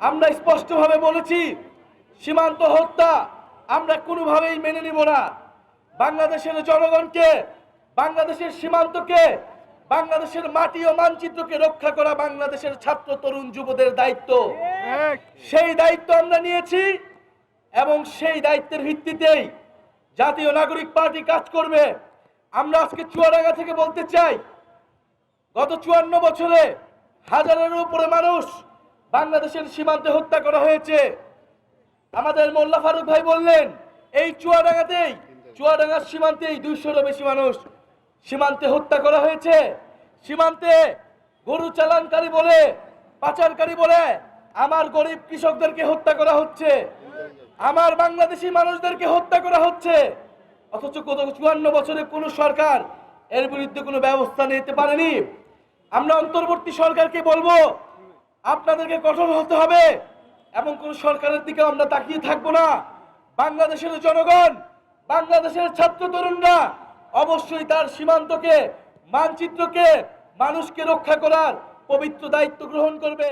আমরা স্পষ্টভাবে বলেছি, সীমান্ত হত্যা আমরা কোনোভাবেই মেনে নিব না। বাংলাদেশের জনগণকে, বাংলাদেশের সীমান্তকে, বাংলাদেশের মাটি ও মানচিত্রকে রক্ষা করা বাংলাদেশের ছাত্র তরুণ যুবদের দায়িত্ব। সেই দায়িত্ব আমরা নিয়েছি এবং সেই দায়িত্বের ভিত্তিতেই জাতীয় নাগরিক পার্টি কাজ করবে। আমরা আজকে চুয়াডাঙ্গা থেকে বলতে চাই, গত 54 বছরে হাজারের উপরে মানুষ বাংলাদেশের সীমান্তে হত্যা করা হয়েছে। আমাদের মোল্লা ফারুক ভাই বললেন, এই চুয়াডাঙ্গার সীমান্তেই 200-এরও বেশি মানুষ সীমান্তে হত্যা করা হয়েছে। সীমান্তে গরু চালানকারী বলে, পাচারকারী বলে আমার গরিব কৃষকদেরকে হত্যা করা হচ্ছে, আমার বাংলাদেশি মানুষদেরকে হত্যা করা হচ্ছে। অথচ গত 54 বছরে কোনো সরকার এর বিরুদ্ধে কোনো ব্যবস্থা নিতে পারেনি। আমরা অন্তর্বর্তী সরকারকে বলবো, আপনাদেরকে কঠোর হতে হবে এবং কোন সরকারের দিকে আমরা তাকিয়ে থাকবো না। বাংলাদেশের জনগণ, বাংলাদেশের ছাত্র তরুণরা অবশ্যই তার সীমান্তকে, মানচিত্রকে, মানুষকে রক্ষা করার পবিত্র দায়িত্ব গ্রহণ করবে।